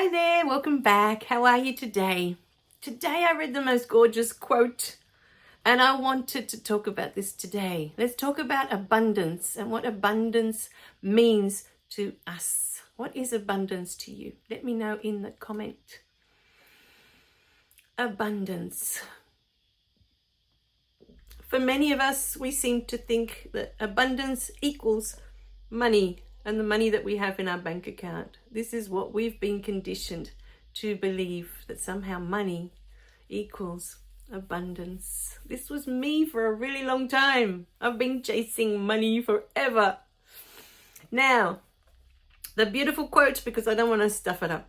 Hi there, welcome back. How are you today? Today I read the most gorgeous quote and I wanted to talk about this today. Let's talk about abundance and what abundance means to us. What is abundance to you? Let me know in the comment. Abundance. For many of us, we seem to think that abundance equals money and the money that we have in our bank account. This is what we've been conditioned to believe, that somehow money equals abundance. This was me for a really long time. I've been chasing money forever. Now, the beautiful quote, because I don't want to stuff it up.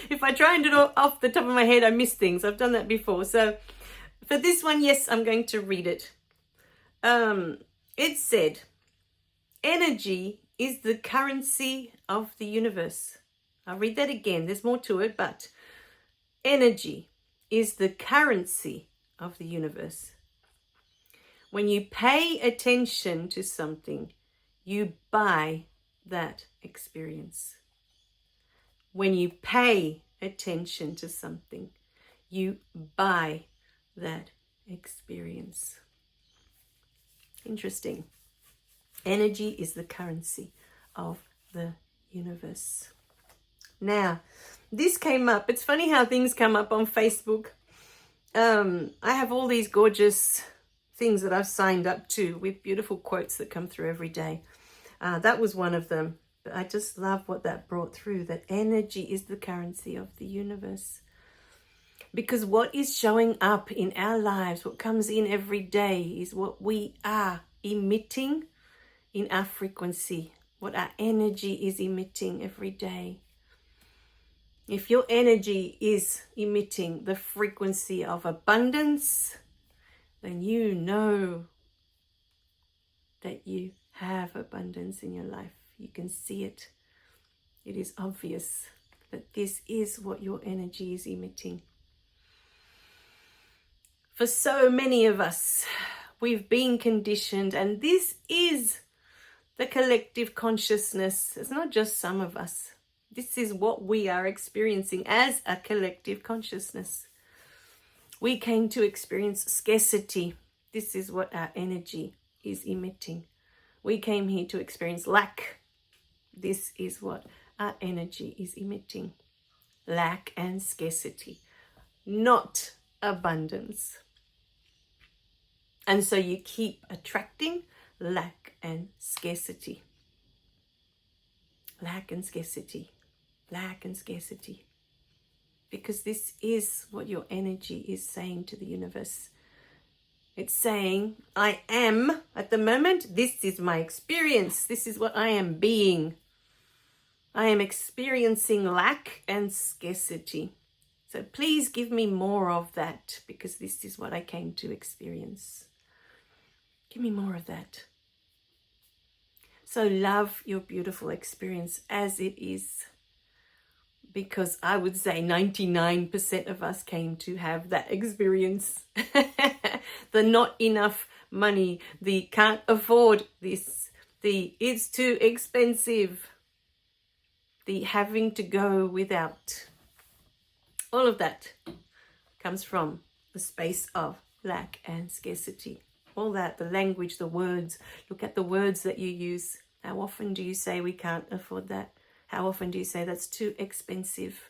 If I try and do it off the top of my head, I miss things. I've done that before. So for this one, yes, I'm going to read it. It said, energy is the currency of the universe. I'll read that again. There's more to it, but energy is the currency of the universe. When you pay attention to something, you buy that experience. When you pay attention to something, you buy that experience. Interesting. Energy is the currency of the universe. Now, this came up. It's funny how things come up on Facebook. I have all these gorgeous things that I've signed up to with beautiful quotes that come through every day. That was one of them. But I just love what that brought through, that energy is the currency of the universe. Because what is showing up in our lives, what comes in every day, is what we are emitting in our frequency, what our energy is emitting every day. If your energy is emitting the frequency of abundance, then you know that you have abundance in your life. You can see it. It is obvious that this is what your energy is emitting. For so many of us, we've been conditioned, and this is the collective consciousness. It's not just some of us. This is what we are experiencing as a collective consciousness. We came to experience scarcity. This is what our energy is emitting. We came here to experience lack. This is what our energy is emitting. Lack and scarcity, not abundance. And so you keep attracting lack and scarcity. Lack and scarcity. Lack and scarcity. Because this is what your energy is saying to the universe. It's saying, I am, at the moment, this is my experience. This is what I am being. I am experiencing lack and scarcity. So please give me more of that, because this is what I came to experience. Give me more of that. So love your beautiful experience as it is, because I would say 99% of us came to have that experience. The not enough money, the can't afford this, the it's too expensive, the having to go without. All of that comes from the space of lack and scarcity. All that, the language, the words. Look at the words that you use. How often do you say we can't afford that? How often do you say that's too expensive?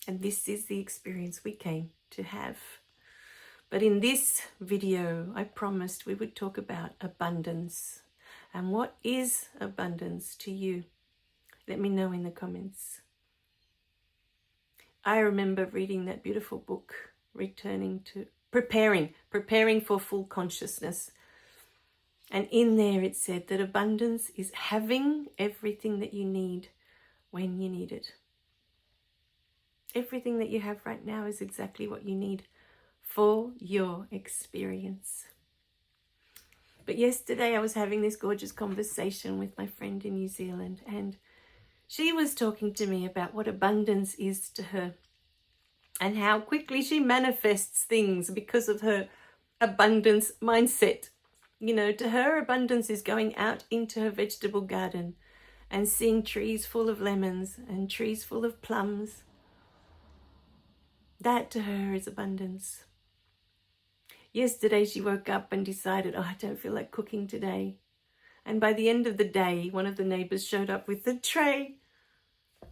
And this is the experience we came to have. But in this video, I promised we would talk about abundance. And what is abundance to you? Let me know in the comments. I remember reading that beautiful book, Preparing for Full Consciousness. And in there it said that abundance is having everything that you need when you need it. Everything that you have right now is exactly what you need for your experience. But yesterday I was having this gorgeous conversation with my friend in New Zealand, and she was talking to me about what abundance is to her and how quickly she manifests things because of her abundance mindset. You know, to her, abundance is going out into her vegetable garden and seeing trees full of lemons and trees full of plums. That to her is abundance. Yesterday she woke up and decided, oh, I don't feel like cooking today. And by the end of the day, one of the neighbors showed up with a tray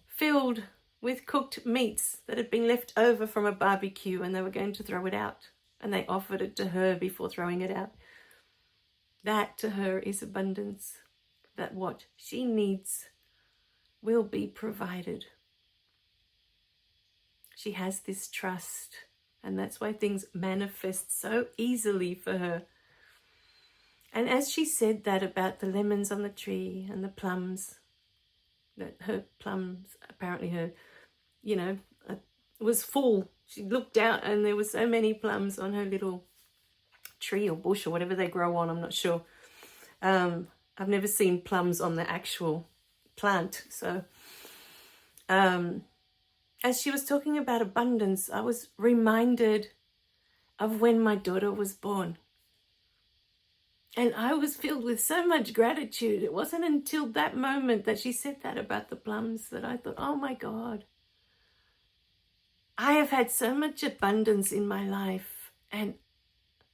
filled with cooked meats that had been left over from a barbecue, and they were going to throw it out. And they offered it to her before throwing it out. That to her is abundance. That what she needs will be provided. She has this trust, and that's why things manifest so easily for her. And as she said that about the lemons on the tree and the plums, that her plums, apparently her, was full. She looked out and there were so many plums on her little tree or bush or whatever they grow on, I'm not sure. I've never seen plums on the actual plant. So as she was talking about abundance, I was reminded of when my daughter was born. And I was filled with so much gratitude. It wasn't until that moment that she said that about the plums that I thought, oh my God, I have had so much abundance in my life and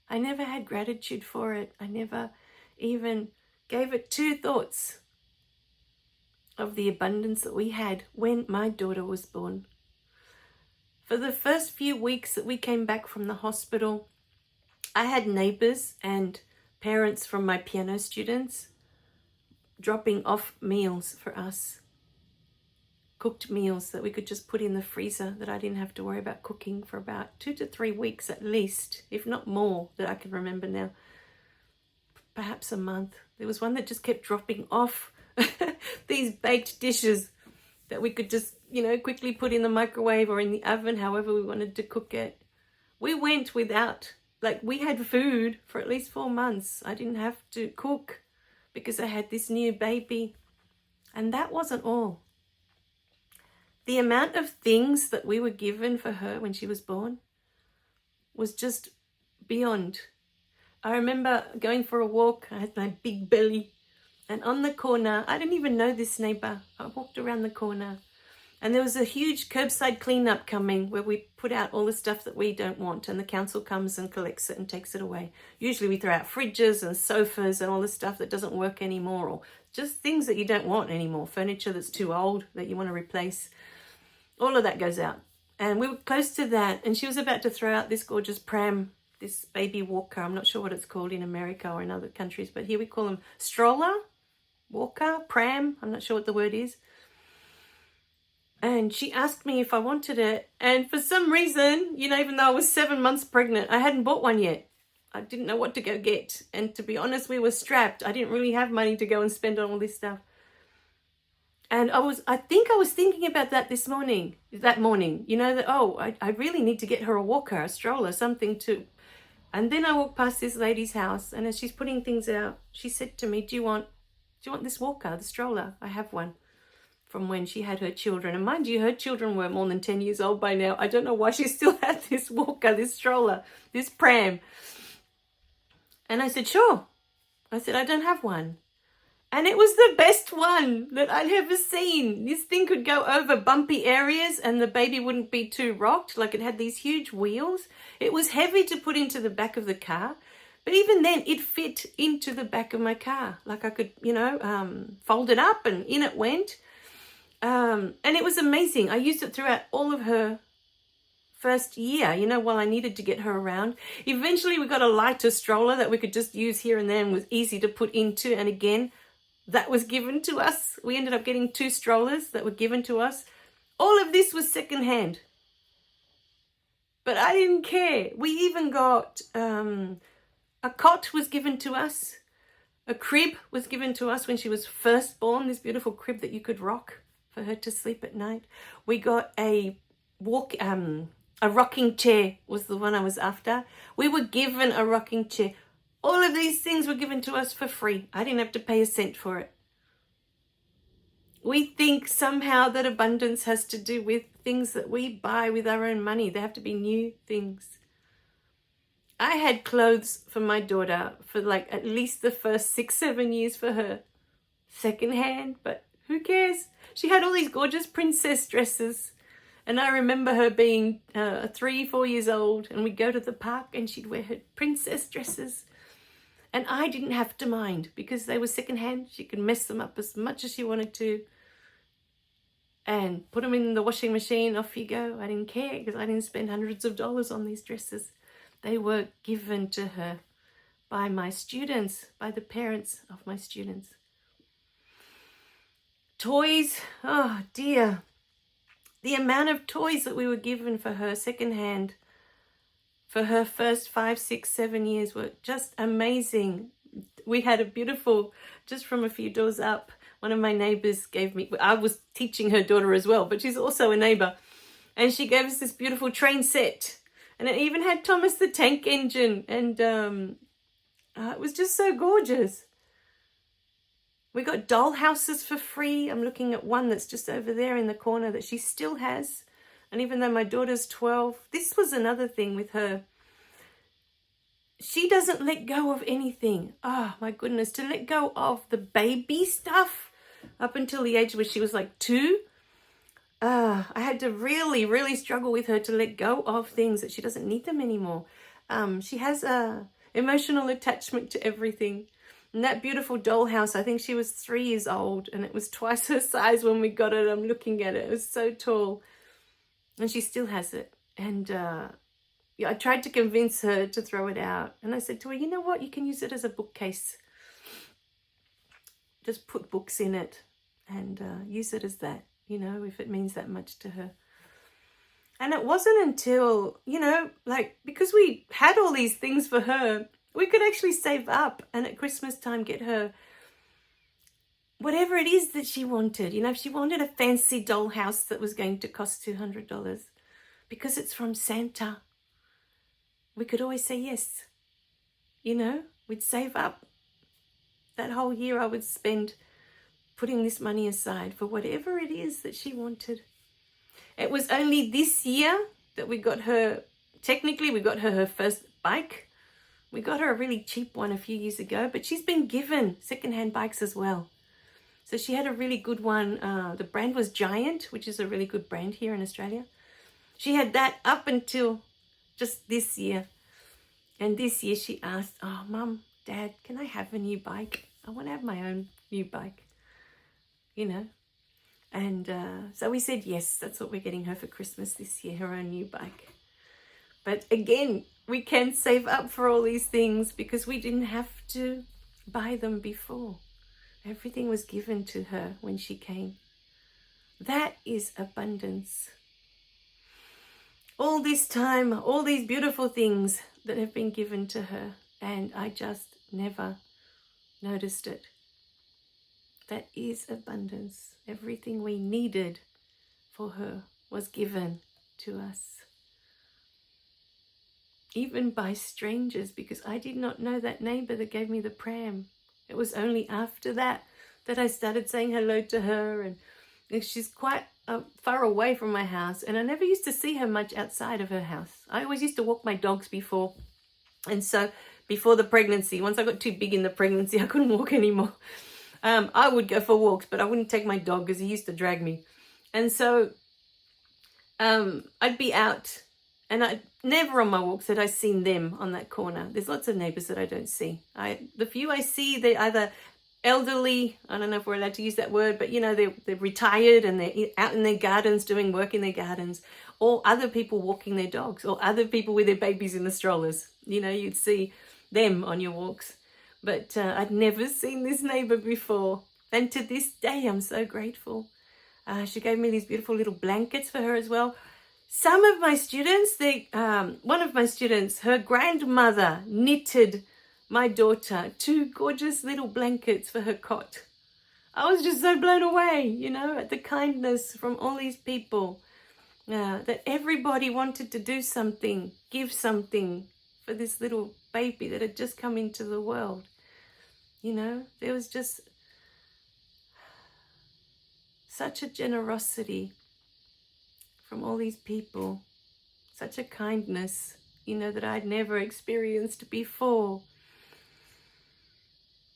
I never had gratitude for it. I never even gave it two thoughts of the abundance that we had when my daughter was born. For the first few weeks that we came back from the hospital, I had neighbors and parents from my piano students dropping off meals for us. Cooked meals that we could just put in the freezer, that I didn't have to worry about cooking for about 2 to 3 weeks at least, if not more, that I can remember now. Perhaps a month. There was one that just kept dropping off these baked dishes that we could just, quickly put in the microwave or in the oven, however we wanted to cook it. We went without, we had food for at least 4 months. I didn't have to cook because I had this new baby. And that wasn't all. The amount of things that we were given for her when she was born was just beyond. I remember going for a walk. I had my big belly. And on the corner, I didn't even know this neighbor. I walked around the corner. And there was a huge curbside cleanup coming where we put out all the stuff that we don't want. And the council comes and collects it and takes it away. Usually we throw out fridges and sofas and all the stuff that doesn't work anymore. Or just things that you don't want anymore. Furniture that's too old that you want to replace. All of that goes out. And we were close to that. And she was about to throw out this gorgeous pram, this baby walker. I'm not sure what it's called in America or in other countries. But here we call them stroller, walker, pram. I'm not sure what the word is. And she asked me if I wanted it. And for some reason, even though I was 7 months pregnant, I hadn't bought one yet. I didn't know what to go get. And to be honest, we were strapped. I didn't really have money to go and spend on all this stuff. And I think I was thinking about that morning, I really need to get her a walker, a stroller, something to. And then I walked past this lady's house, and as she's putting things out, she said to me, do you want this walker, the stroller? I have one from when she had her children. And mind you, her children were more than 10 years old by now. I don't know why she still had this walker, this stroller, this pram. And I said, sure. I said, I don't have one. And it was the best one that I'd ever seen. This thing could go over bumpy areas and the baby wouldn't be too rocked. It had these huge wheels. It was heavy to put into the back of the car. But even then, it fit into the back of my car. I could, fold it up and in it went. And it was amazing. I used it throughout all of her first year, while I needed to get her around. Eventually, we got a lighter stroller that we could just use here and there and was easy to put into. And again, that was given to us. We ended up getting 2 strollers that were given to us. All of this was secondhand. But I didn't care. We even got a cot was given to us. A crib was given to us when she was first born, this beautiful crib that you could rock for her to sleep at night. We got a rocking chair was the one I was after. We were given a rocking chair. All of these things were given to us for free. I didn't have to pay a cent for it. We think somehow that abundance has to do with things that we buy with our own money. They have to be new things. I had clothes for my daughter for like at least the first 6-7 years for her secondhand, but who cares? She had all these gorgeous princess dresses. And I remember her being 3-4 years old, and we'd go to the park and she'd wear her princess dresses. And I didn't have to mind because they were secondhand. She could mess them up as much as she wanted to and put them in the washing machine. Off you go. I didn't care because I didn't spend hundreds of dollars on these dresses. They were given to her by my students, by the parents of my students. Toys, oh dear. The amount of toys that we were given for her secondhand for her first 5, 6, 7 years were just amazing. We had a beautiful, just from a few doors up, one of my neighbors gave me, I was teaching her daughter as well, but she's also a neighbor. And she gave us this beautiful train set. And it even had Thomas the Tank Engine. And it was just so gorgeous. We got doll houses for free. I'm looking at one that's just over there in the corner that she still has. And even though my daughter's 12, this was another thing with her. She doesn't let go of anything. Oh, my goodness. To let go of the baby stuff up until the age where she was like 2. I had to really, really struggle with her to let go of things that she doesn't need them anymore. She has a emotional attachment to everything. And that beautiful dollhouse, I think she was 3 years old and it was twice her size when we got it. I'm looking at it. It was so tall. And she still has it. And I tried to convince her to throw it out. And I said to her, you know what? You can use it as a bookcase. Just put books in it and use it as that, you know, if it means that much to her. And it wasn't until, you know, like, because we had all these things for her, we could actually save up and at Christmas time get her whatever it is that she wanted. You know, if she wanted a fancy dollhouse that was going to cost $200 because it's from Santa, we could always say yes. You know, we'd save up. That whole year I would spend putting this money aside for whatever it is that she wanted. It was only this year that we got her, technically we got her first bike. We got her a really cheap one a few years ago, but she's been given secondhand bikes as well. So she had a really good one. The brand was Giant, which is a really good brand here in Australia. She had that up until just this year. And this year she asked, oh, Mum, Dad, can I have a new bike? I want to have my own new bike, you know. And so we said, yes, that's what we're getting her for Christmas this year, her own new bike. But again, we can save up for all these things because we didn't have to buy them before. Everything was given to her when she came. That is abundance. All this time, all these beautiful things that have been given to her, and I just never noticed it. That is abundance. Everything we needed for her was given to us. Even by strangers, because I did not know that neighbor that gave me the pram. It was only after that that I started saying hello to her, and she's quite far away from my house, and I never used to see her much outside of her house. I always used to walk my dogs before, and so before the pregnancy, once I got too big in the pregnancy, I couldn't walk anymore. I would go for walks, but I wouldn't take my dog because he used to drag me. And so I'd be out, and I never on my walks had I seen them on that corner. There's lots of neighbors that I don't see. The few I see, they're either elderly, I don't know if we're allowed to use that word, but you know, they're retired and they're out in their gardens doing work in their gardens, or other people walking their dogs, or other people with their babies in the strollers. You know, you'd see them on your walks. But I'd never seen this neighbor before. And to this day, I'm so grateful. She gave me these beautiful little blankets for her as well. Some of my students, one of my students, her grandmother knitted my daughter 2 gorgeous little blankets for her cot. I was just so blown away, you know, at the kindness from all these people. That everybody wanted to do something, give something for this little baby that had just come into the world. You know, there was just such a generosity from all these people, such a kindness. that I'd never experienced before.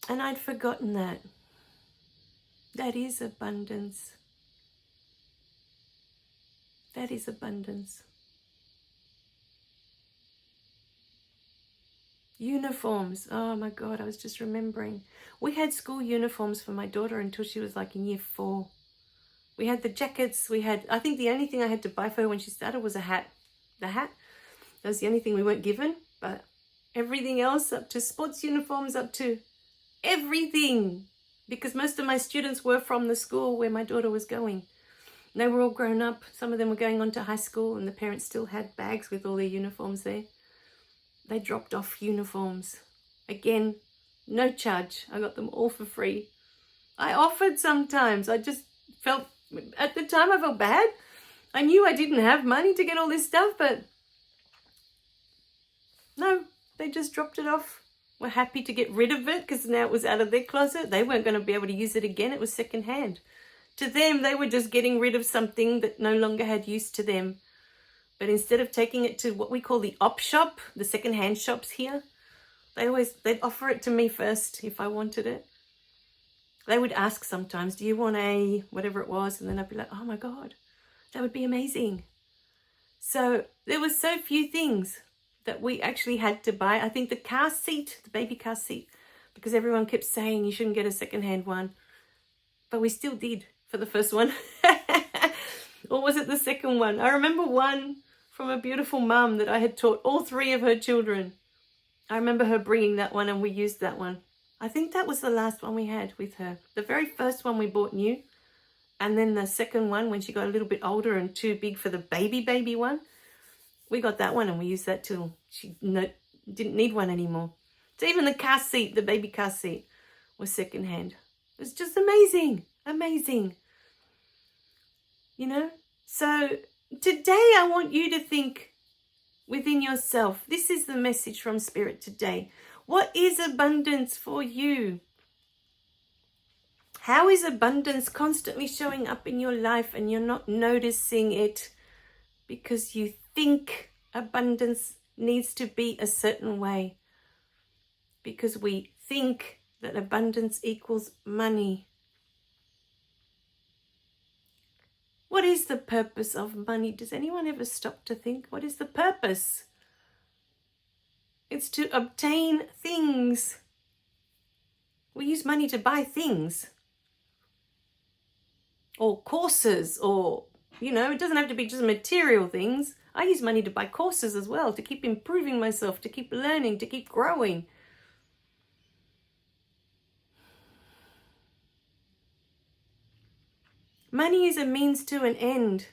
And I'd forgotten that. That is abundance. That is abundance. Uniforms. Oh my God, I was just remembering. We had school uniforms for my daughter until she was like in year 4. We had the jackets. I think the only thing I had to buy for her when she started was a hat. The hat. That was the only thing we weren't given. But everything else, up to sports uniforms, up to everything. Because most of my students were from the school where my daughter was going. They were all grown up. Some of them were going on to high school and the parents still had bags with all their uniforms there. They dropped off uniforms. Again, no charge. I got them all for free. I offered sometimes. I just felt, at the time I felt bad. I knew I didn't have money to get all this stuff, but no, they just dropped it off. We're happy to get rid of it because now it was out of their closet. They weren't going to be able to use it again. It was secondhand. To them, they were just getting rid of something that no longer had use to them. But instead of taking it to what we call the op shop, the secondhand shops here, they'd offer it to me first if I wanted it. They would ask sometimes, do you want a whatever it was? And then I'd be like, oh my God, that would be amazing. So there were so few things that we actually had to buy. I think the car seat, the baby car seat, because everyone kept saying you shouldn't get a secondhand one. But we still did for the first one. Or was it the second one? I remember one from a beautiful mum that I had taught all 3 of her children. I remember her bringing that one and we used that one. I think that was the last one we had with her. The very first one we bought new. And then the second one, when she got a little bit older and too big for the baby one, we got that one and we used that till she didn't need one anymore. So even the car seat, the baby car seat, was secondhand. It was just amazing. Amazing. So today I want you to think within yourself. This is the message from Spirit today. What is abundance for you? How is abundance constantly showing up in your life and you're not noticing it because you think abundance needs to be a certain way? Because we think that abundance equals money. What is the purpose of money? Does anyone ever stop to think? What is the purpose? It's to obtain things. We use money to buy things. Or courses, or, it doesn't have to be just material things. I use money to buy courses as well, to keep improving myself, to keep learning, to keep growing. Money is a means to an end.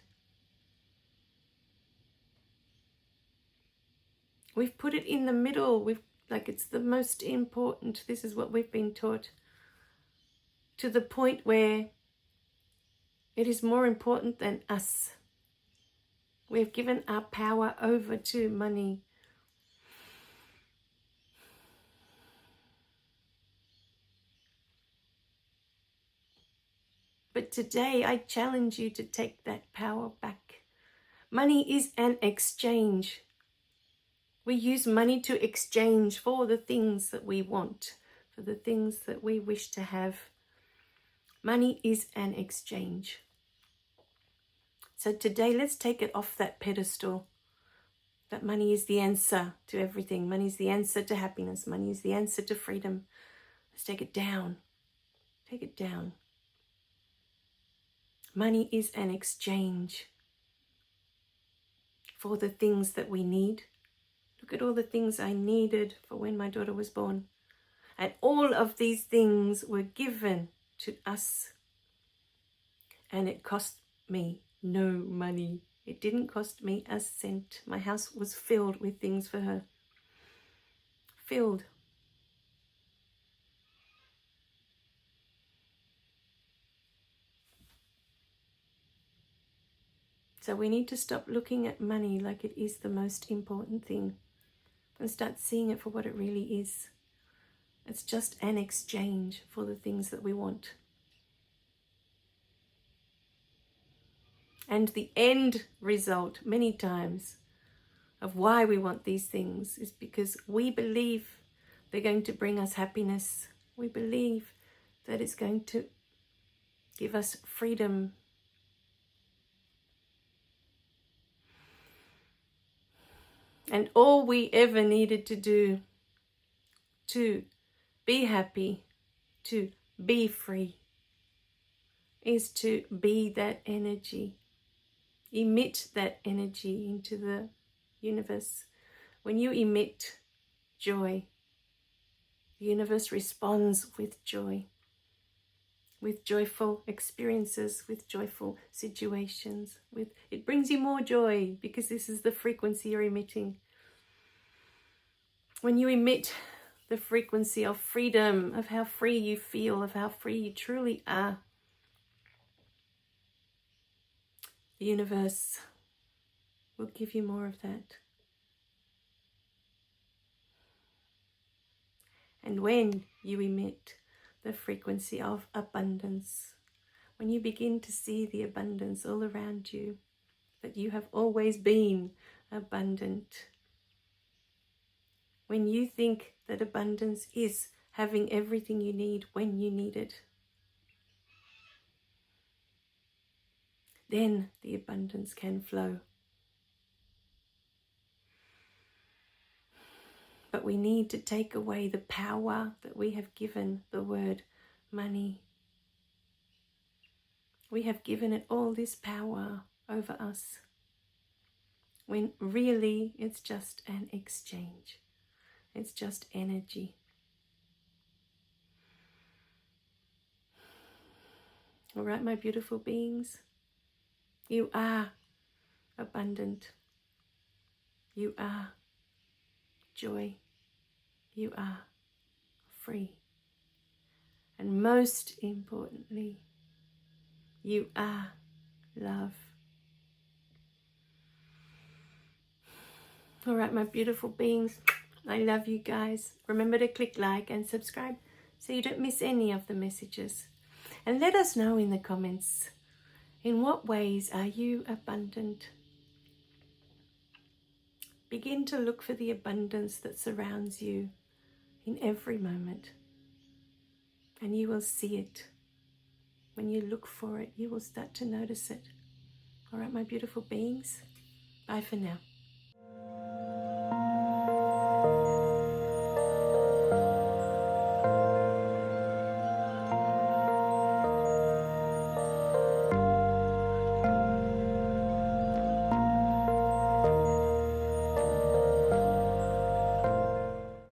We've put it in the middle. It's the most important. This is what we've been taught. To the point where it is more important than us. We've given our power over to money. But today I challenge you to take that power back. Money is an exchange. We use money to exchange for the things that we want, for the things that we wish to have. Money is an exchange. So today, let's take it off that pedestal. That money is the answer to everything. Money is the answer to happiness. Money is the answer to freedom. Let's take it down. Take it down. Money is an exchange for the things that we need. Look at all the things I needed for when my daughter was born. And all of these things were given to us. And it cost me no money. It didn't cost me a cent. My house was filled with things for her. Filled. So we need to stop looking at money like it is the most important thing and start seeing it for what it really is. It's just an exchange for the things that we want. And the end result, many times, of why we want these things is because we believe they're going to bring us happiness. We believe that it's going to give us freedom. And all we ever needed to do to be happy, to be free, is to be that energy. Emit that energy into the universe. When you emit joy, the universe responds with joy, with joyful experiences, with joyful situations. It brings you more joy because this is the frequency you're emitting. When you emit the frequency of freedom, of how free you feel, of how free you truly are, the universe will give you more of that. And when you emit the frequency of abundance, when you begin to see the abundance all around you, that you have always been abundant, when you think that abundance is having everything you need when you need it, then the abundance can flow. But we need to take away the power that we have given the word money. We have given it all this power over us, when really it's just an exchange. It's just energy. All right, my beautiful beings, you are abundant. You are joy. You are free. And most importantly, you are love. All right, my beautiful beings, I love you guys. Remember to click like and subscribe so you don't miss any of the messages. And let us know in the comments, in what ways are you abundant? Begin to look for the abundance that surrounds you in every moment. And you will see it. When you look for it, you will start to notice it. All right, my beautiful beings, bye for now.